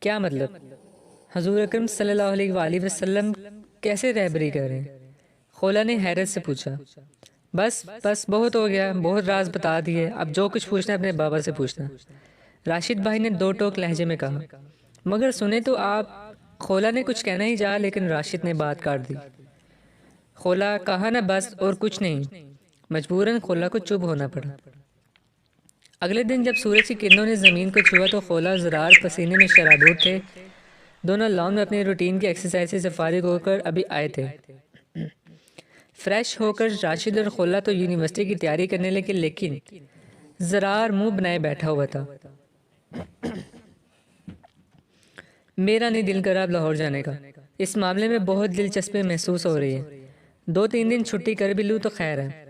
کیا مطلب؟ حضور اکرم صلی اللہ علیہ وآلہ وسلم کیسے رہبری کر رہے ہیں؟ خولا نے حیرت سے پوچھا۔ بس بس بہت ہو گیا، بہت راز بتا دیے، اب جو کچھ پوچھنا ہے اپنے بابا سے پوچھنا، راشد بھائی نے دو ٹوک لہجے میں کہا۔ مگر سنیں تو آپ۔ خولا نے کچھ کہنا ہی چاہا لیکن راشد نے بات کاٹ دی۔ خولا کہا نا بس اور کچھ نہیں۔ مجبوراً خولا کو چپ ہونا پڑا۔ اگلے دن جب سورج کی کرنوں نے زمین کو چھوا تو خولا اور زرار پسینے میں شرابور تھے۔ دونوں لان میں اپنی روٹین کی ایکسرسائز سے فارغ ہو کر ابھی آئے تھے۔ فریش ہو کر راشد اور خولا تو یونیورسٹی کی تیاری کرنے لگے، لیکن زرار منہ بنائے بیٹھا ہوا تھا۔ میرا نہیں دل کرا اب لاہور جانے کا، اس معاملے میں بہت دلچسپی محسوس ہو رہی ہے، 2-3 دن چھٹی کر بھی لوں تو خیر ہے،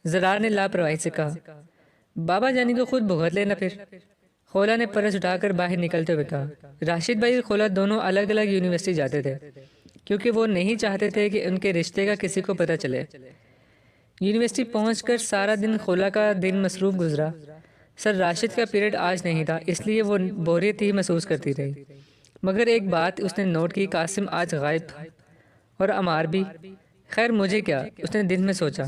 زرار نے لاپرواہی سے کہا۔ بابا جانی کو خود بھگت لینا پھر، خولا نے پرس اٹھا کر باہر نکلتے ہوئے کہا۔ راشد بھائی اور خولا دونوں الگ الگ یونیورسٹی جاتے تھے کیونکہ وہ نہیں چاہتے تھے کہ ان کے رشتے کا کسی کو پتہ چلے۔ یونیورسٹی پہنچ کر سارا دن خولا کا دن مصروف گزرا۔ سر راشد کا پیریڈ آج نہیں تھا، اس لیے وہ بوریت ہی محسوس کرتی رہی، مگر ایک بات اس نے نوٹ کی، قاسم آج غائب تھا اور عمار بھی۔ خیر مجھے کیا، اس نے دن میں سوچا۔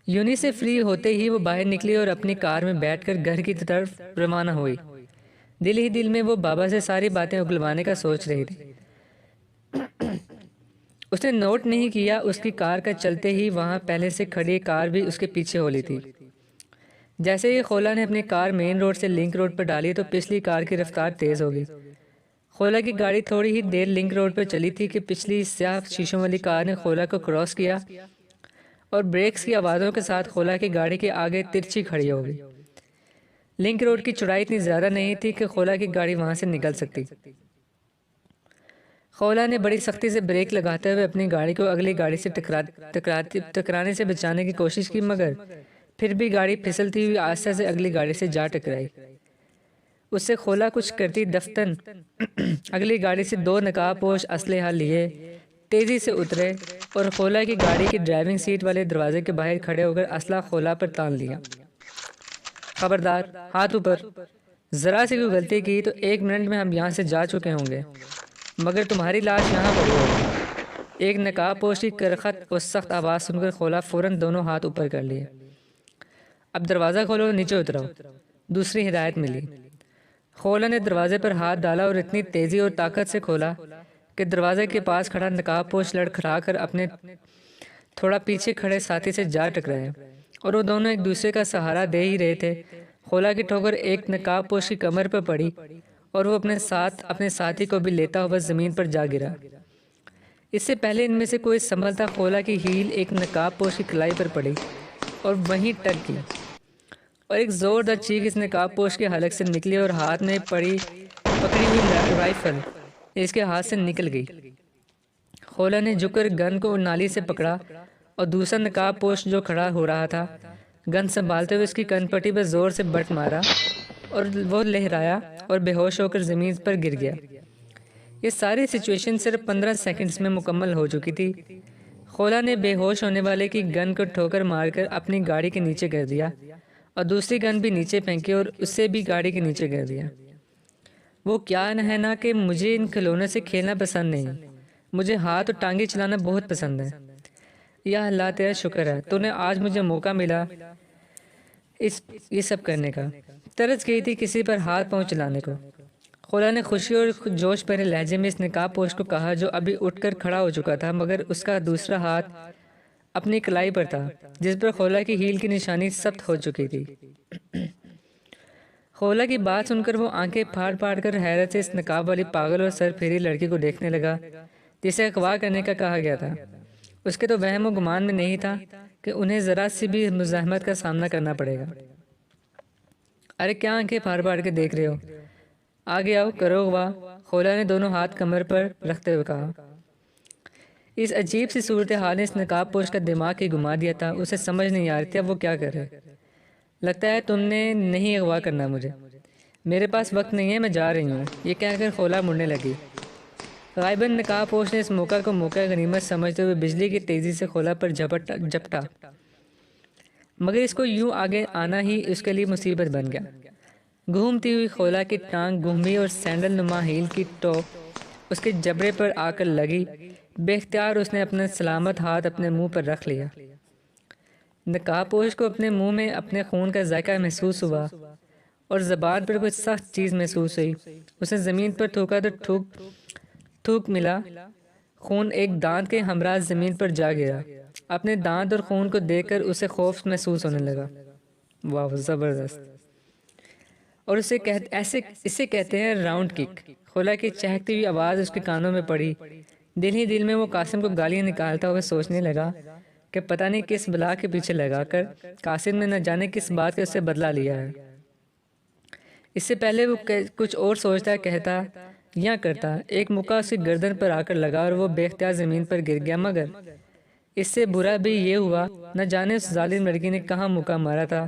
یونی سے فری ہوتے ہی وہ باہر نکلی اور اپنی کار میں بیٹھ کر گھر کی طرف روانہ ہوئی۔ دل ہی دل میں وہ بابا سے ساری باتیں اگلوانے کا سوچ رہی تھی۔ اس نے نوٹ نہیں کیا اس کی کار کا چلتے ہی وہاں پہلے سے کھڑی کار بھی اس کے پیچھے ہو لی تھی۔ جیسے ہی خولا نے اپنی کار مین روڈ سے لنک روڈ پر ڈالی تو پچھلی کار کی رفتار تیز ہو گئی۔ خولا کی گاڑی تھوڑی ہی دیر لنک روڈ پر چلی تھی کہ پچھلی سیاہ شیشوں والی کار نے خولا کو کراس کیا اور بریکس کی آوازوں کے ساتھ خولا کی گاڑی کے آگے ترچھی کھڑی ہو گئی۔ لنک روڈ کی چوڑائی اتنی زیادہ نہیں تھی کہ خولا کی گاڑی وہاں سے نکل سکتی۔ خولا نے بڑی سختی سے بریک لگاتے ہوئے اپنی گاڑی کو اگلی گاڑی سے ٹکرانے سے بچانے کی کوشش کی، مگر پھر بھی گاڑی پھسلتی ہوئی آہستہ سے اگلی گاڑی سے جا ٹکرائی۔ اس سے خولا کچھ کرتی دفتن اگلی گاڑی سے 2 نقاب پوش اسلحہ لیے تیزی سے اترے اور خولا کی گاڑی کی ڈرائیونگ سیٹ والے دروازے کے باہر کھڑے ہو کر اسلحہ خولا پر تان لیا۔ خبردار، ہاتھ اوپر، ذرا سی کوئی غلطی کی تو 1 منٹ میں ہم یہاں سے جا چکے ہوں گے، مگر تمہاری لاش یہاں پڑی ہوگی۔ ایک نقاب پوش کی کرخت اور سخت آواز سن کر خولا فوراً دونوں ہاتھ اوپر کر لیے۔ اب دروازہ کھولو، نیچے اترو، دوسری ہدایت ملی۔ خولا نے دروازے پر ہاتھ ڈالا اور اتنی تیزی اور طاقت سے کھولا کہ دروازے کے پاس کھڑا نقاب پوش لڑکھڑا کر اپنے تھوڑا پیچھے کھڑے ساتھی سے جا ٹکرائے، اور وہ دونوں ایک دوسرے کا سہارا دے ہی رہے تھے۔ خولا کی ٹھوکر ایک نقاب پوش کی کمر پر پڑی اور وہ اپنے ساتھی کو بھی لیتا ہوا زمین پر جا گرا۔ اس سے پہلے ان میں سے کوئی سنبھلتا خولا کی ہیل ایک نقاب پوش کی کلائی پر پڑی اور وہیں ٹک گئی، اور ایک زوردار چیخ اس نقاب پوش کے حلق سے نکلی اور ہاتھ میں پکڑی ہوئی رائفل اس کے ہاتھ سے نکل گئی۔ خولا نے جھک کر گن کو نالی سے پکڑا اور دوسرا نقاب پوش جو کھڑا ہو رہا تھا گن سنبھالتے ہوئے اس کی کن پٹی پر زور سے بٹ مارا اور وہ لہرایا اور بے ہوش ہو کر زمین پر گر گیا۔ یہ ساری سچویشن صرف 15 سیکنڈز میں مکمل ہو چکی تھی۔ خولا نے بے ہوش ہونے والے کی گن کو ٹھوکر مار کر اپنی گاڑی کے نیچے کر دیا اور دوسری گن بھی نیچے پھینکی اور اسے بھی گاڑی کے نیچے کر دیا۔ وہ کیا ہے نا کہ مجھے ان کھلونوں سے کھیلنا پسند نہیں، مجھے ہاتھ اور ٹانگیں چلانا بہت پسند ہے۔ یا اللہ تیرا شکر ہے تو نے آج مجھے موقع ملا یہ سب کرنے کا۔ ترس گئی تھی کسی پر ہاتھ پاؤں چلانے کو۔ خولا نے خوشی اور جوش بھرے لہجے میں اس نقاب پوش کو کہا جو ابھی اٹھ کر کھڑا ہو چکا تھا، مگر اس کا دوسرا ہاتھ اپنی کلائی پر تھا جس پر خولا کی ہیل کی نشانی ثبت ہو چکی تھی۔ خولا کی بات سن کر وہ آنکھیں پھاڑ پھاڑ کر حیرت سے اس نقاب والی پاگل اور سر پھیری لڑکی کو دیکھنے لگا جسے اغوا کرنے کا کہا گیا تھا۔ اس کے تو وہم و گمان میں نہیں تھا کہ انہیں ذرا سی بھی مزاحمت کا سامنا کرنا پڑے گا۔ ارے کیا آنکھیں پھاڑ پھاڑ کے دیکھ رہے ہو، آگے آؤ، کرو اغوا، خولا نے دونوں ہاتھ کمر پر رکھتے ہوئے کہا۔ اس عجیب سی صورتحال نے اس نقاب پوش کا دماغ ہی گھما دیا تھا، اسے سمجھ نہیں آ رہی تھی اب وہ کیا کرے۔ لگتا ہے تم نے نہیں اغوا کرنا مجھے، میرے پاس وقت نہیں ہے، میں جا رہی ہوں، یہ کہہ کر خولا مڑنے لگی۔ غائباً نقاب پوش نے اس موقع کو موقع غنیمت سمجھتے ہوئے بجلی کی تیزی سے خولا پر جھپٹا، مگر اس کو یوں آگے آنا ہی اس کے لیے مصیبت بن گیا۔ گھومتی ہوئی خولا کی ٹانگ گھومی اور سینڈل نما ہیل کی ٹوپ اس کے جبڑے پر آ کر لگی۔ بے اختیار اس نے اپنا سلامت ہاتھ اپنے منہ پر رکھ لیا۔ نقاب پوش کو اپنے منہ میں اپنے خون کا ذائقہ محسوس ہوا اور زبان پر کچھ سخت چیز محسوس ہوئی۔ اس نے زمین پر تھوکا تو تھوک ملا۔ خون ایک دانت کے ہمراہ زمین پر جا گرا۔ اپنے دانت اور خون کو دیکھ کر اسے خوف محسوس ہونے لگا۔ واہ، زبردست! اور اسے کہتے ہیں راؤنڈ کک۔ خولا کی چہکتی ہوئی آواز اس کے کانوں میں پڑی۔ دل ہی دل میں وہ قاسم کو گالیاں نکالتا ہوا سوچنے لگا کہ پتہ نہیں کس بلا کے پیچھے لگا کر قاسم نے نہ جانے کس بات کا اس سے بدلہ لیا ہے۔ اس سے پہلے وہ کچھ اور سوچتا، کہتا یا کرتا، ایک مکہ اس کی گردن پر آ کر لگا اور وہ بے اختیار زمین پر گر گیا۔ مگر اس سے برا بھی یہ ہوا، نہ جانے اس ظالم لڑکی نے کہاں مکہ مارا تھا۔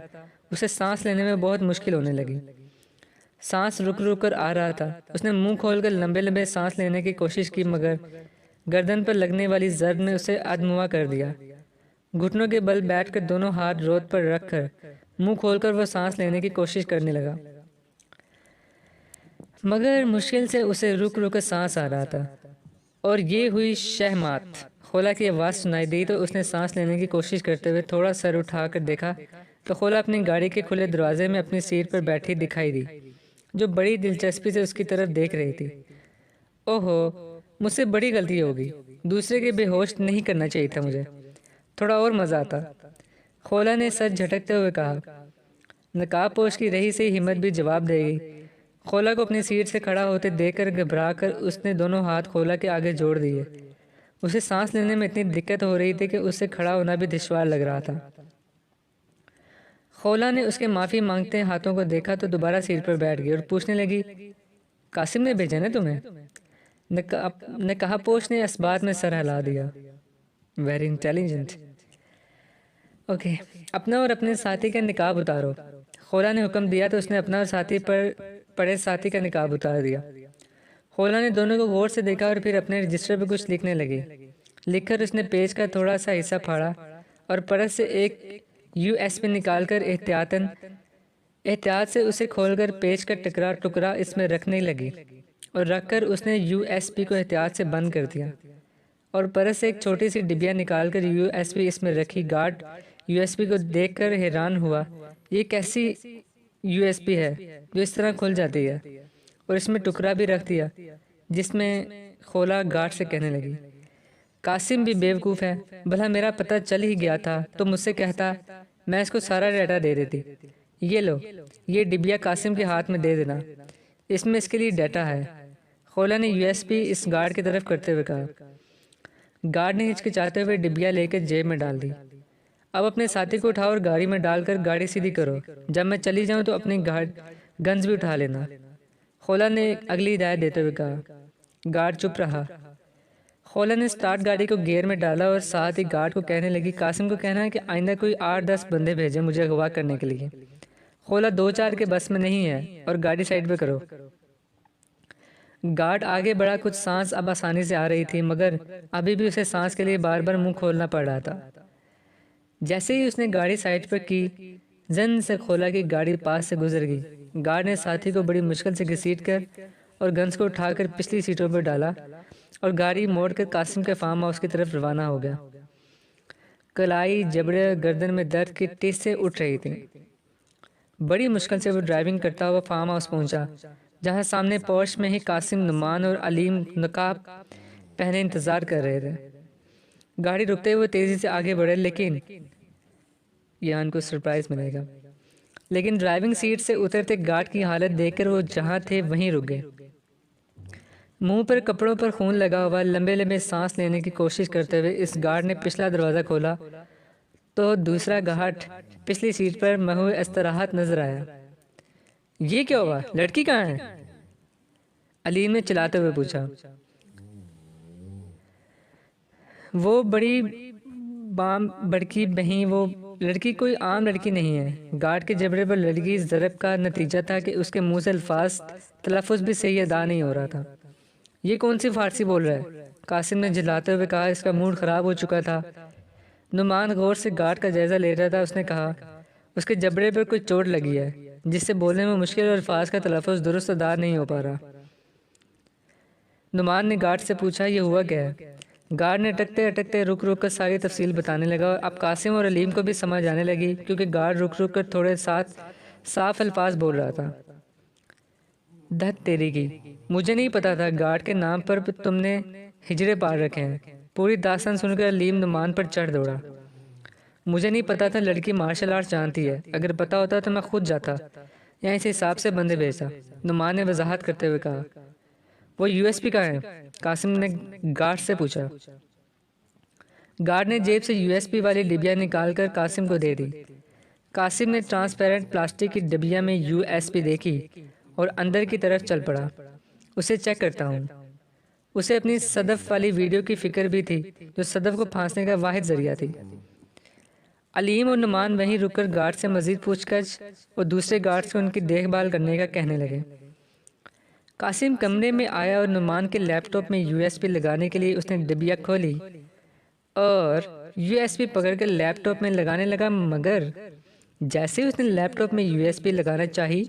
اسے سانس لینے میں بہت مشکل ہونے لگی۔ سانس رک رک کر آ رہا تھا۔ اس نے منہ کھول کر لمبے لمبے سانس لینے کی کوشش کی، مگر گردن پر لگنے والی ضرب نے اسے ادموا کر دیا۔ گھٹنوں کے بل بیٹھ کر دونوں ہاتھ روت پر رکھ کر منہ کھول کر وہ سانس لینے کی کوشش کرنے لگا، مگر مشکل سے اسے رک رک کر سانس آ رہا تھا۔ اور یہ ہوئی شہمات۔ خولا کی آواز سنائی دی تو اس نے سانس لینے کی کوشش کرتے ہوئے تھوڑا سر اٹھا کر دیکھا تو خولا اپنی گاڑی کے کھلے دروازے میں اپنی سیٹ پر بیٹھی دکھائی دی، جو بڑی دلچسپی سے اس کی طرف دیکھ رہی تھی۔ اوہو، مجھ سے بڑی غلطی ہوگی، دوسرے کے بے ہوش نہیں کرنا چاہیے تھا مجھے، تھوڑا اور مزہ آتا۔ خولا نے سر جھٹکتے ہوئے کہا۔ نقاب پوش کی رہی سے ہمت بھی جواب دے گئی۔ خولا کو اپنی سیٹ سے کھڑا ہوتے دیکھ کر گھبرا کر اس نے دونوں ہاتھ خولا کے آگے جوڑ دیے۔ اسے سانس لینے میں اتنی دقت ہو رہی تھی کہ اس سے کھڑا ہونا بھی دشوار لگ رہا تھا۔ خولا نے اس کے معافی مانگتے ہاتھوں کو دیکھا تو دوبارہ سیٹ پر بیٹھ گئی اور پوچھنے لگی، قاسم نے بھیجا نا تمہیں؟ نقاب پوش نے اس بات میں سر ہلا دیا۔ Very intelligent. اوکے، اپنا اور اپنے ساتھی کا نقاب اتارو۔ خولا نے حکم دیا تو اس نے اپنا اور ساتھی پر پڑے ساتھی کا نقاب اتار دیا۔ خولا نے دونوں کو غور سے دیکھا اور پھر اپنے رجسٹر پہ کچھ لکھنے لگی۔ لکھ کر اس نے پیج کا تھوڑا سا حصہ پھاڑا اور پرس سے ایک USB نکال کر احتیاط سے اسے کھول کر پیج کا ٹکڑا اس میں رکھنے لگی اور رکھ کر اس نے USB کو احتیاط سے بند کر دیا اور پرس سے ایک چھوٹی سی ڈبیا نکال کر USB اس میں رکھی۔ گارڈ USB کو دیکھ کر حیران ہوا، یہ کیسی USB ہے جو اس طرح کھل جاتی ہے، اور اس میں ٹکڑا بھی رکھ دیا جس میں خولا گارڈ سے کہنے لگی، قاسم بھی بیوقوف ہے، بھلا میرا پتہ چل ہی گیا تھا تو مجھ سے کہتا، میں اس کو سارا ڈیٹا دے دیتی۔ یہ لو، یہ ڈبیا قاسم کے ہاتھ میں دے دینا، اس میں اس کے لیے ڈیٹا ہے۔ خولا نے USB اس گارڈ کی طرف کرتے ہوئے کہا۔ گارڈ نے ہچکچاتے ہوئے ڈبیا لے کر جیب میں ڈال دی۔ اب اپنے ساتھی کو اٹھاؤ اور گاڑی میں ڈال کر گاڑی سیدھی کرو، جب میں چلی جاؤں تو اپنی گنز بھی اٹھا لینا۔ خولا نے اگلی ہدایت دیتے ہوئے کہا۔ گارڈ چپ رہا۔ خولا نے سٹارٹ گاڑی کو گیئر میں ڈالا اور ساتھ ہی گارڈ کو کہنے لگی، قاسم کو کہنا ہے کہ آئندہ کوئی 8-10 بندے بھیجے مجھے اغوا کرنے کے لیے۔ خولا 2-4 کے بس میں نہیں ہے، اور گاڑی سائڈ پہ کرو۔ گارڈ آگے بڑھا، کچھ سانس اب آسانی سے آ رہی تھی، مگر ابھی بھی اسے سانس کے لیے بار بار منہ کھولنا پڑ رہا تھا۔ جیسے ہی اس نے گاڑی سائڈ پر کی، زن سے خولا کی گاڑی پاس سے گزر گئی۔ گارڈ نے ساتھی کو بڑی مشکل سے گھسیٹ کر اور گنز کو اٹھا کر پچھلی سیٹوں پر ڈالا اور گاڑی موڑ کر قاسم کے فارم ہاؤس کی طرف روانہ ہو گیا۔ کلائی، جبڑے، گردن میں درد کی ٹس سے اٹھ رہی تھی۔ بڑی مشکل سے وہ ڈرائیونگ کرتا ہوا فارم ہاؤس پہنچا، جہاں سامنے پورش میں ہی قاسم، نعمان اور علیم نقاب پہنے انتظار کر رہے تھے۔ گاڑی رکتے ہوئے تیزی سے آگے بڑھے، لیکن یہاں ان کو سرپرائز ملے گا۔ لیکن ڈرائیونگ سیٹ سے اترتے گارڈ کی حالت دیکھ کر وہ جہاں تھے وہیں رک گئے۔ منہ پر کپڑوں پر خون لگا ہوا، لمبے لمبے سانس لینے کی کوشش کرتے ہوئے اس گارڈ نے پچھلا دروازہ کھولا تو دوسرا گارڈ پچھلی سیٹ پر محو استراحت نظر آیا۔ یہ کیا ہوا؟ لڑکی کہاں ہے؟ علیم نے چلاتے ہوئے پوچھا۔ وہ بڑی بڑکی بہیں، وہ لڑکی کوئی عام لڑکی نہیں ہے۔ گارڈ کے جبڑے پر لڑکی ضرب کا نتیجہ تھا کہ اس کے منہ سے الفاظ تلفظ بھی صحیح ادا نہیں ہو رہا تھا۔ یہ کون سی فارسی بول رہا ہے؟ قاسم نے جھلاتے ہوئے کہا۔ اس کا موڈ خراب ہو چکا تھا۔ نعمان غور سے گارڈ کا جائزہ لے رہا تھا۔ اس نے کہا، اس کے جبڑے پر کوئی چوٹ لگی ہے، جس سے بولنے میں مشکل اور الفاظ کا تلفظ درست ادا نہیں ہو پا رہا۔ نعمان نے گارڈ سے پوچھا یہ ہوا کیا ہے؟ گارڈ نے اٹکتے اٹکتے رک رک کر ساری تفصیل بتانے لگا، اور اب قاسم اور علیم کو بھی سمجھ آنے لگی، کیونکہ گارڈ رک رک کر تھوڑے صاف الفاظ بول رہا تھا۔ دھت تیری کی، مجھے نہیں پتا تھا گارڈ کے نام پر تم نے ہجڑے پال رکھے ہیں۔ پوری داستان سن کر علیم نعمان پر چڑھ دوڑا۔ مجھے نہیں پتا تھا لڑکی مارشل آرٹ جانتی ہے، اگر پتا ہوتا تو میں خود جاتا یا اس حساب سے بندے بھیجتا، نعمان نے وضاحت کرتے ہوئے کہا۔ وہ یو ایس پی کا ہے؟ قاسم نے گارڈ سے پوچھا۔ گارڈ نے جیب سے یو ایس پی والی ڈبیا نکال کر قاسم کو دے دی۔ قاسم نے ٹرانسپیرنٹ پلاسٹک کی ڈبیا میں یو ایس پی دیکھی اور اندر کی طرف چل پڑا۔ اسے چیک کرتا ہوں۔ اسے اپنی صدف والی ویڈیو کی فکر بھی تھی، جو صدف کو پھانسنے کا واحد ذریعہ تھی۔ علیم اور نعمان وہیں رک کر گارڈ سے مزید پوچھ گچھ اور دوسرے گارڈ سے ان کی دیکھ بھال کرنے کا کہنے لگے۔ قاسم کمرے میں آیا اور نعمان کے لیپ ٹاپ میں یو ایس پی لگانے کے لیے اس نے ڈبیا کھولی اور یو ایس پی پکڑ کر لیپ ٹاپ میں لگانے لگا، مگر جیسے اس نے لیپ ٹاپ میں یو ایس پی لگانا چاہی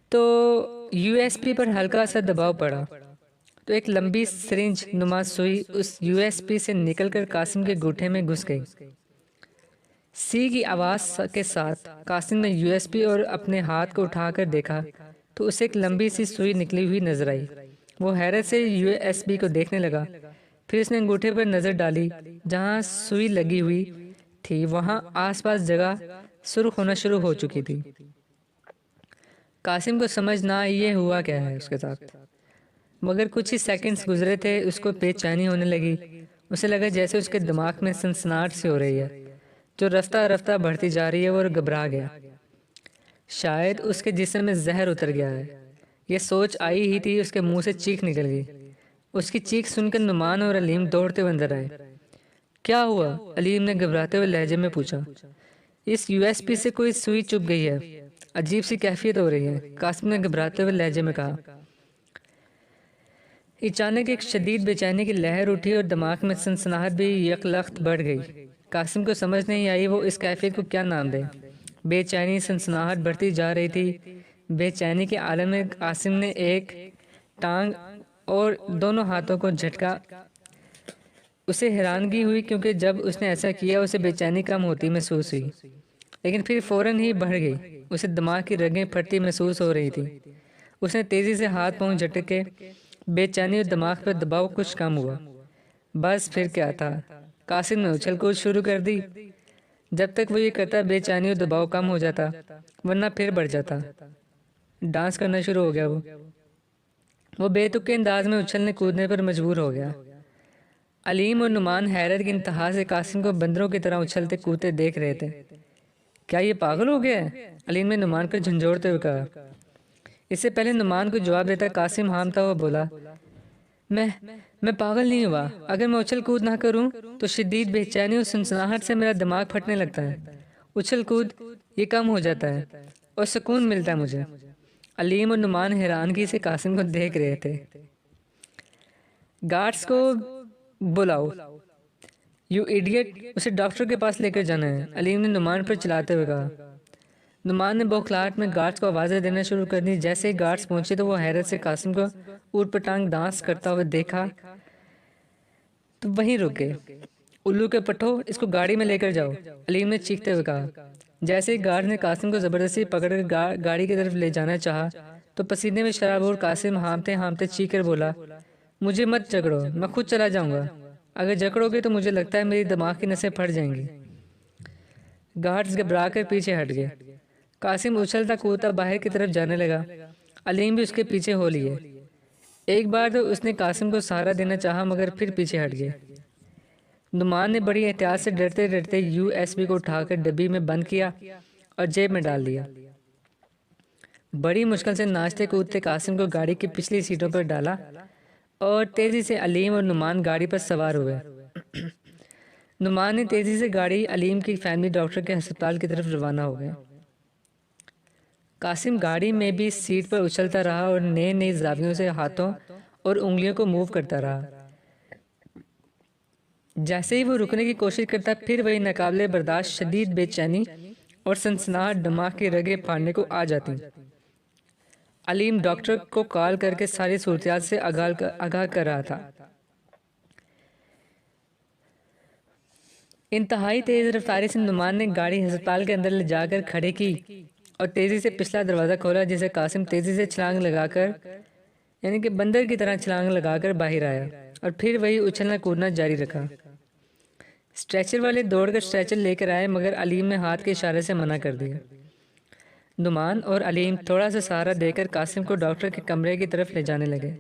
تو یو ایس پی پر ہلکا سا دباؤ پڑا تو ایک لمبی سرنج نما سوئی اس یو ایس پی سے نکل کر قاسم کے گھٹنے میں گھس گئی۔ سی کی آواز کے ساتھ قاسم نے یو ایس پی اور اپنے ہاتھ کو اٹھا کر دیکھا تو اسے ایک لمبی سی سوئی نکلی ہوئی نظر آئی۔ وہ حیرت سے یو ایس پی کو دیکھنے لگا، پھر اس نے انگوٹھے پر نظر ڈالی۔ جہاں سوئی لگی ہوئی تھی وہاں آس پاس جگہ سرخ ہونا شروع ہو چکی تھی۔ قاسم کو سمجھ نہ آئی یہ ہوا کیا ہے اس کے ساتھ، مگر کچھ ہی سیکنڈز گزرے تھے، اس کو بے چینی ہونے لگی۔ اسے لگا جیسے اس کے دماغ میں سنسناہٹ سی ہو رہی ہے جو رفتہ رفتہ بڑھتی جا رہی ہے، وہ گھبرا گیا۔ شاید اس کے جسم میں زہر اتر گیا ہے۔ یہ سوچ آئی ہی تھی اس کے منہ سے چیخ نکل گئی۔ اس کی چیخ سن کر نعمان اور علیم دوڑتے ہوئے اندر آئے۔ کیا ہوا؟ علیم نے گھبراتے ہوئے لہجے میں پوچھا۔ اس یو ایس پی سے کوئی سوئی چپ گئی ہے، عجیب سی کیفیت ہو رہی ہے، قاسم نے گھبراتے ہوئے لہجے میں کہا۔ اچانک ایک شدید بے چینی کی لہر اٹھی اور دماغ میں سنسناہٹ بھی یکلخت بڑھ گئی۔ قاسم کو سمجھ نہیں آئی وہ اس کیفیت کو کیا نام دے۔ بے چینی سنسناہٹ بڑھتی جا رہی تھی۔ بے چینی کے عالم میں قاسم نے ایک ٹانگ اور دونوں ہاتھوں کو جھٹکا۔ اسے حیرانگی ہوئی کیونکہ جب اس نے ایسا کیا اسے بے چینی کم ہوتی محسوس ہوئی، لیکن پھر فوراً ہی بڑھ گئی۔ اسے دماغ کی رگیں پھٹتی محسوس ہو رہی تھی۔ اس نے تیزی سے ہاتھ پاؤں جھٹکے، بے چینی اور دماغ پر دباؤ کچھ کم ہوا۔ بس پھر کیا تھا، قاسم نے اچھل کود شروع کر دی۔ جب تک وہ یہ کرتا بے چینی اور دباؤ کم ہو جاتا، ورنہ پھر بڑھ جاتا۔ ڈانس کرنا شروع ہو گیا۔ وہ بے تکے انداز میں اچھلنے کودنے پر مجبور ہو گیا۔ علیم اور نعمان حیرت کی انتہا سے قاسم کو بندروں کی طرح اچھلتے کودتے دیکھ رہے تھے۔ کیا یہ پاگل ہو گیا ہے؟ علیم نے نعمان کو جھنجھوڑتے ہوئے کہا۔ اس سے پہلے نعمان کو جواب دیتا قاسم ہامتا ہوا بولا، میں پاگل نہیں ہوا، اگر میں اچھل کود نہ کروں تو شدید بے چینی اور سنسناہٹ سے میرا دماغ پھٹنے لگتا ہے، اچھل کود یہ کم ہو جاتا ہے اور سکون ملتا ہے مجھے۔ علیم اور نعمان حیرانگی سے قاسم کو دیکھ رہے تھے۔ گارڈز کو بلاؤ، یو ایڈیٹ، اسے ڈاکٹر کے پاس لے کر جانا ہے، علیم نے نعمان پر چلاتے ہوئے کہا۔ نعمان نے بوکھلاہٹ میں گارڈز کو آوازیں دینا شروع کر دی۔ جیسے ہی گارڈز پہنچے تو وہ حیرت سے قاسم کو اوٹ پٹانگ ڈانس کرتا ہوا دیکھا تو وہیں رک گئے۔ الو کے پٹھو، اس کو گاڑی میں لے کر جاؤ، علیم نے چیختے ہوئے کہا۔ جیسے ہی گارڈ نے قاسم کو زبردستی پکڑ کر گاڑی کی طرف لے جانا چاہا تو پسینے میں شرابور قاسم ہامتے ہامتے چیخ کر بولا، مجھے مت جکڑو، میں خود چلا جاؤں گا، اگر جکڑو گے تو مجھے لگتا ہے میری دماغ کی نسیں پھٹ جائیں گی۔ گارڈز گھبرا کر پیچھے ہٹ گئے۔ قاسم اچھلتا کودتا باہر کی طرف جانے لگا۔ علیم بھی اس کے پیچھے ہو لیے۔ ایک بار تو اس نے قاسم کو سہارا دینا چاہا مگر پھر پیچھے ہٹ گئے۔ نعمان نے بڑی احتیاط سے ڈرتے ڈرتے یو ایس بی کو اٹھا کر ڈبی میں بند کیا اور جیب میں ڈال دیا۔ بڑی مشکل سے ناچتے کودتے قاسم کو گاڑی کی پچھلی سیٹوں پر ڈالا اور تیزی سے علیم اور نعمان گاڑی پر سوار ہوئے۔ نعمان نے تیزی سے گاڑی علیم کی فیملی ڈاکٹر کے ہسپتال کی طرف روانہ ہو گئے۔ قاسم گاڑی میں بھی سیٹ پر اچھلتا رہا اور نئے نئے زاویوں سے ہاتھوں اور انگلیوں کو موو کرتا رہا۔ جیسے ہی وہ رکنے کی کوشش کرتا پھر وہی ناقابل برداشت شدید بے چینی اور سنسناہٹ دماغ کی رگیں پھاڑنے کو آ جاتی۔ علیم ڈاکٹر کو کال کر کے ساری صورتحال سے آگاہ کر رہا تھا۔ انتہائی تیز رفتاری سے نعمان نے گاڑی ہسپتال کے اندر لے جا کر کھڑی کی اور تیزی سے پچھلا دروازہ کھولا، جسے قاسم تیزی سے چھلانگ لگا کر، یعنی کہ بندر کی طرح چھلانگ لگا کر باہر آیا اور پھر وہی اچھلنا کودنا جاری رکھا۔ اسٹریچر والے دوڑ کر اسٹریچر لے کر آئے، مگر علیم نے ہاتھ کے اشارے سے منع کر دیا۔ نعمان اور علیم تھوڑا سا سہارا دے کر قاسم کو ڈاکٹر کے کمرے کی طرف لے جانے لگے۔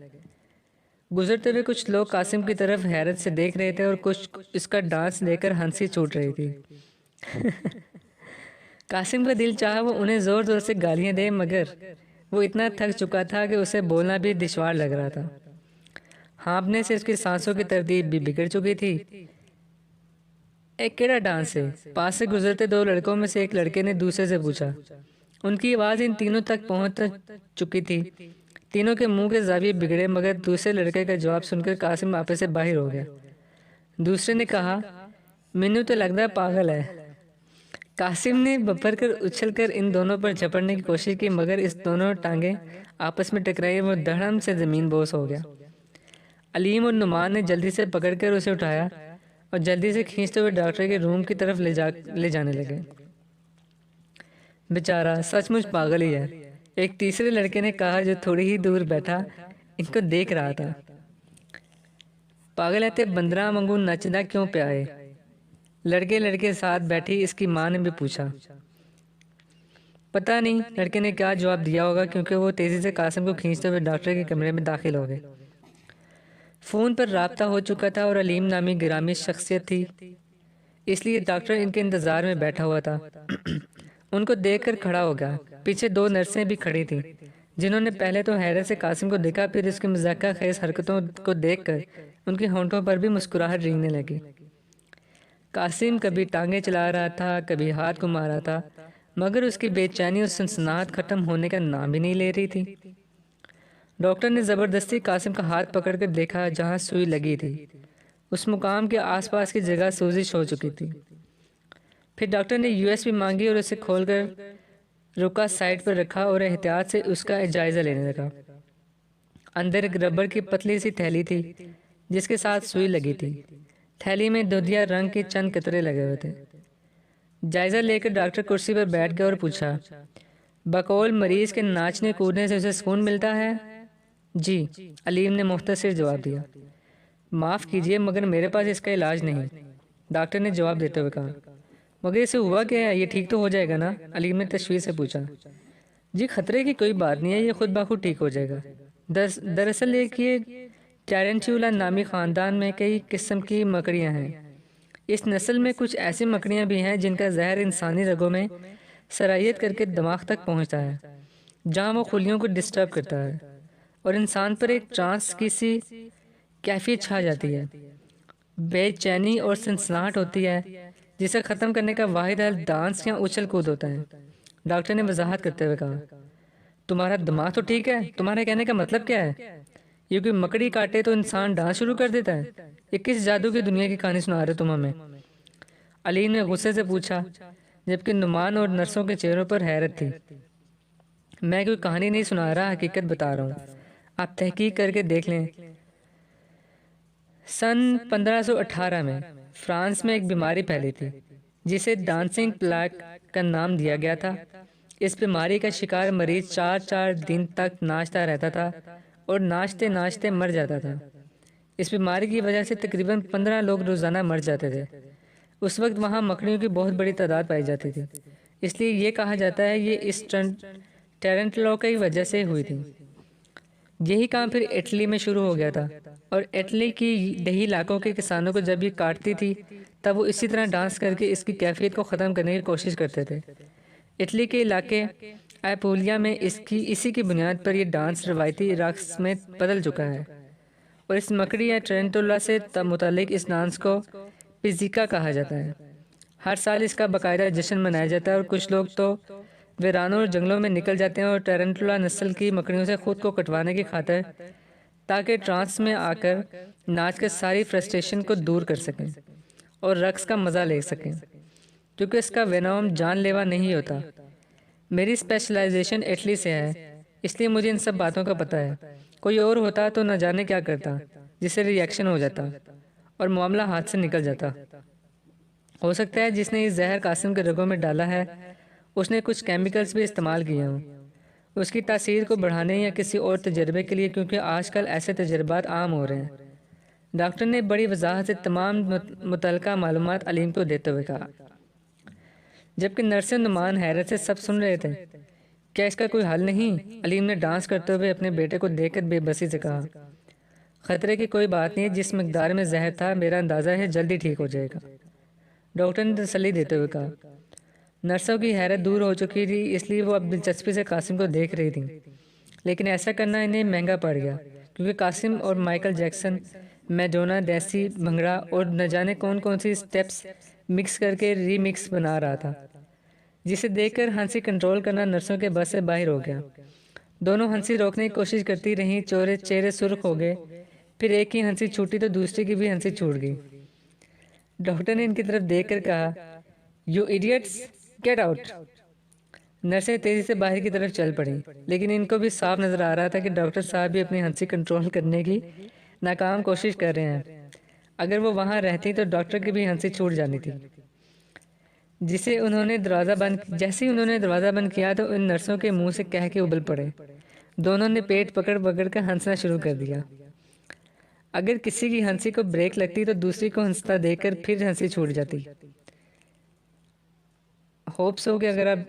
گزرتے ہوئے کچھ لوگ قاسم کی طرف حیرت سے دیکھ رہے تھے اور کچھ اس کا ڈانس دیکھ کر ہنسی چھوٹ رہی تھی۔ قاسم کا دل چاہا وہ انہیں زور زور سے گالیاں دے، مگر وہ اتنا تھک چکا تھا کہ اسے بولنا بھی دشوار لگ رہا تھا۔ ہانپنے سے اس کی سانسوں کی ترتیب بھی بگڑ چکی تھی۔ ایک کیڑا ڈانس ہے؟ پاس سے گزرتے دو لڑکوں میں سے ایک لڑکے نے دوسرے سے پوچھا۔ ان کی آواز ان تینوں تک پہنچ چکی تھی۔ تینوں کے منہ کے زاویے بگڑے، مگر دوسرے لڑکے کا جواب سن کر قاسم واپس سے باہر ہو گیا۔ دوسرے نے کہا، مینوں تو لگتا ہے پاگل ہے۔ قاسم نے بپھر کر اچھل کر ان دونوں پر جھپڑنے کی کوشش کی، مگر اس دونوں ٹانگیں آپس میں ٹکرائی، وہ دھڑم سے زمین بوس ہو گیا۔ علیم اور نعمان نے جلدی سے پکڑ کر اسے اٹھایا اور جلدی سے کھینچتے ہوئے ڈاکٹر کے روم کی طرف لے جانے لگے۔ بیچارہ سچ مچ پاگل ہی ہے، ایک تیسرے لڑکے نے کہا جو تھوڑی ہی دور بیٹھا ان کو دیکھ رہا تھا۔ پاگل ہے تے بندراں وانگوں نچدا کیوں پیا ہے؟ لڑکے ساتھ بیٹھی اس کی ماں نے بھی پوچھا۔ پتہ نہیں، لڑکے نے کیا جواب دیا ہوگا، کیونکہ وہ تیزی سے قاسم کو کھینچتے ہوئے ڈاکٹر کے کمرے میں داخل ہو گئے۔ فون پر رابطہ ہو چکا تھا اور علیم نامی گرامی شخصیت تھی، اس لیے ڈاکٹر ان کے انتظار میں بیٹھا ہوا تھا۔ ان کو دیکھ کر کھڑا ہو گیا۔ پیچھے دو نرسیں بھی کھڑی تھیں، جنہوں نے پہلے تو حیرت سے قاسم کو دیکھا، پھر اس کی مضحکہ خیز حرکتوں کو دیکھ کر ان کے ہونٹوں پر بھی مسکراہٹ رینگنے لگی۔ قاسم کبھی ٹانگیں چلا رہا تھا، کبھی ہاتھ گھما رہا تھا، مگر اس کی بے چینی اور سنسناہٹ ختم ہونے کا نام بھی نہیں لے رہی تھی۔ ڈاکٹر نے زبردستی قاسم کا ہاتھ پکڑ کر دیکھا جہاں سوئی لگی تھی۔ اس مقام کے آس پاس کی جگہ سوزش ہو چکی تھی۔ پھر ڈاکٹر نے USB مانگی اور اسے کھول کر رکا سائڈ پر رکھا اور احتیاط سے اس کا جائزہ لینے لگا۔ اندر ایک ربڑ کی پتلی سی تھیلی تھی جس کے ساتھ سوئی لگی تھی۔ تھیلی میں دودھیا رنگ کے چند قطرے لگے ہوئے تھے۔ جائزہ لے کر ڈاکٹر کرسی پر بیٹھ گیا اور پوچھا، بقول مریض کے ناچنے کودنے سے اسے سکون ملتا ہے؟ جی، علیم نے مختصر جواب دیا۔ معاف کیجیے مگر میرے پاس اس کا علاج نہیں، ڈاکٹر نے جواب دیتے ہوئے کہا۔ مگر اسے ہوا کیا ہے؟ یہ ٹھیک تو ہو جائے گا نا؟ علیم نے تشویش سے پوچھا۔ جی خطرے کی کوئی بات نہیں ہے، یہ خود بخود ٹھیک ہو جائے گا۔ دراصل ایک یہ ٹیرنٹیولا نامی خاندان میں کئی قسم کی مکڑیاں ہیں۔ اس نسل میں کچھ ایسی مکڑیاں بھی ہیں جن کا زہر انسانی رگوں میں سرائیت کر کے دماغ تک پہنچتا ہے، جہاں وہ خلیوں کو ڈسٹرب کرتا ہے اور انسان پر ایک ٹرانس کی سی کیفیت چھا جاتی ہے، بے چینی اور سنسناہٹ ہوتی ہے، جسے ختم کرنے کا واحد حل ڈانس یا اچھل کود ہوتا ہے۔ ڈاکٹر نے وضاحت کرتے ہوئے کہا، تمہارا دماغ تو ٹھیک ہے، تمہارے کہنے کا مطلب کیا ہے؟ یہ کوئی مکڑی کاٹے تو انسان ڈانس شروع کر دیتا ہے؟ یہ کس جادو کی دنیا کی کہانی سنا رہے تم ہمیں؟ علیم نے غصے سے پوچھا، جبکہ نعمان اور نرسوں کے چہروں پر حیرت تھی۔ میں کوئی کہانی نہیں سنا رہا، حقیقت بتا رہا ہوں، آپ تحقیق کر کے دیکھ لیں۔ سن 1518 میں فرانس میں ایک بیماری پھیلی تھی جسے ڈانسنگ پلیگ کا نام دیا گیا تھا۔ اس بیماری کا شکار مریض 4 دن تک ناچتا رہتا تھا اور ناچتے ناچتے مر جاتا تھا۔ اس بیماری کی وجہ سے تقریباً 15 لوگ روزانہ مر جاتے تھے۔ اس وقت وہاں مکڑیوں کی بہت بڑی تعداد پائی جاتی تھی، اس لیے یہ کہا جاتا ہے یہ اس ٹیرنٹلو کی وجہ سے ہوئی تھی۔ یہی کام پھر اٹلی میں شروع ہو گیا تھا، اور اٹلی کی دیہی علاقوں کے کسانوں کو جب یہ کاٹتی تھی تب وہ اسی طرح ڈانس کر کے اس کی کیفیت کو ختم کرنے کی کوشش کرتے تھے۔ اٹلی کے علاقے ایپولیا میں اسی کی بنیاد پر یہ ڈانس روایتی رقص میں بدل چکا ہے، اور اس مکڑی یا ٹرینٹولا سے متعلق اس ڈانس کو پیزیکا کہا جاتا ہے۔ ہر سال اس کا باقاعدہ جشن منایا جاتا ہے، اور کچھ لوگ تو ویرانوں اور جنگلوں میں نکل جاتے ہیں اور ٹیرنٹولا نسل کی مکڑیوں سے خود کو کٹوانے کی خاطر، تاکہ ٹرانس میں آ کر ناچ کر ساری فرسٹریشن کو دور کر سکیں اور رقص کا مزہ لے سکیں۔ کیونکہ اس کا وینوم جان لیوا نہیں ہوتا۔ میری اسپیشلائزیشن اٹلی سے ہے، اس لیے مجھے ان سب باتوں کا پتہ ہے۔ کوئی اور ہوتا تو نہ جانے کیا کرتا، جس سے ری ایکشن ہو جاتا اور معاملہ ہاتھ سے نکل جاتا۔ ہو سکتا ہے جس نے یہ زہر قاسم کے رگوں میں ڈالا ہے اس نے کچھ کیمیکلز بھی استعمال کیے ہوں اس کی تاثیر کو بڑھانے یا کسی اور تجربے کے لیے، کیونکہ آج کل ایسے تجربات عام ہو رہے ہیں۔ ڈاکٹر نے بڑی وضاحت سے تمام متعلقہ معلومات علیم کو دیتے ہوئے کہا، جبکہ نرس نعمان حیرت سے سب سن رہے تھے۔ کیا اس کا کوئی حل نہیں؟ علیم نے ڈانس کرتے ہوئے اپنے بیٹے کو دیکھ کر بے بسی سے کہا، خطرے کی کوئی بات نہیں، جس مقدار میں زہر تھا میرا اندازہ ہے جلدی ٹھیک ہو جائے گا۔ ڈاکٹر نے تسلی دیتے ہوئے کہا۔ نرسوں کی حیرت دور ہو چکی تھی، اس لیے وہ اب دلچسپی سے قاسم کو دیکھ رہی تھیں، لیکن ایسا کرنا انہیں مہنگا پڑ گیا، کیونکہ قاسم اور مائیکل جیکسن میڈونا، دیسی بھنگڑا اور نہ جانے کون کون سی سٹیپس مکس کر کے ری مکس بنا رہا تھا، جسے دیکھ کر ہنسی کنٹرول کرنا نرسوں کے بس سے باہر ہو گیا۔ دونوں ہنسی روکنے کی کوشش کرتی رہیں، چہرے سرخ ہو گئے، پھر ایک کی ہنسی چھوٹی تو دوسری کی بھی ہنسی چھوٹ گئی۔ ڈاکٹر نے ان کی طرف دیکھ کر کہا، یو ایڈیٹس، گیٹ آؤٹ۔ نرسیں تیزی سے باہر کی طرف چل پڑیں، لیکن ان کو بھی صاف نظر آ رہا تھا کہ ڈاکٹر صاحب بھی اپنی ہنسی کنٹرول کرنے کی ناکام کوشش کر رہے ہیں۔ اگر وہ وہاں رہتی تو ڈاکٹر کی بھی ہنسی چھوٹ جانی تھی۔ جیسے ہی انہوں نے دروازہ بند کیا تو ان نرسوں کے منہ سے کہہ کے ابل پڑے۔ دونوں نے پیٹ پکڑ پکڑ کر ہنسنا شروع کر دیا۔ اگر کسی کی ہنسی کو بریک لگتی تو دوسری کو ہنستا دیکھ کر پھر ہنسی چھوٹ جاتی۔ ہوپس ہو کہ اگر آپ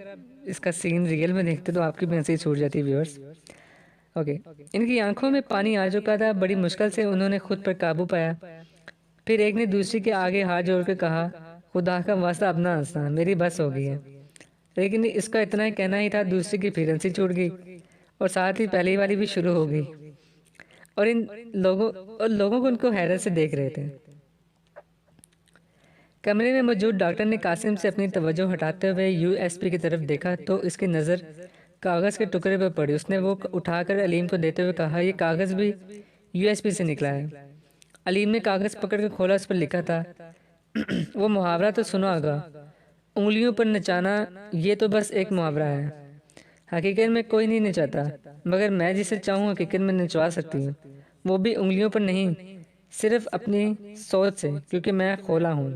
اس کا سین ریئل میں دیکھتے تو آپ کی بھی ہنسی چھوٹ جاتی ویورز۔ اوکے، ان کی آنکھوں میں پانی آ چکا تھا، بڑی مشکل سے انہوں نے خود پر قابو پایا۔ پھر ایک نے دوسری کے آگے ہاتھ جوڑ کر کہا، خدا کا واسطہ اپنا ہنسنا، میری بس ہو گئی ہے۔ لیکن اس کا اتنا ہی کہنا ہی تھا، دوسری کی پھر ہنسی چھوٹ گئی اور ساتھ ہی پہلی والی بھی شروع ہو گئی، اور لوگوں کو ان کو حیرت سے دیکھ رہے تھے۔ کمرے میں موجود ڈاکٹر نے قاسم سے اپنی توجہ ہٹاتے ہوئے یو ایس پی کی طرف دیکھا تو اس کی نظر کاغذ کے ٹکڑے پر پڑی۔ اس نے وہ اٹھا کر علیم کو دیتے ہوئے کہا، یہ کاغذ بھی یو ایس پی سے نکلا ہے۔ علیم نے کاغذ پکڑ کر کھولا، اس پر لکھا تھا، وہ محاورہ تو سنا ہوگا، انگلیوں پر نچانا، یہ تو بس ایک محاورہ ہے، حقیقت میں کوئی نہیں نچاتا، مگر میں جسے چاہوں حقیقت میں نچوا سکتی ہوں، وہ بھی انگلیوں پر نہیں، صرف اپنی سوچ سے، کیونکہ میں کھولا ہوں۔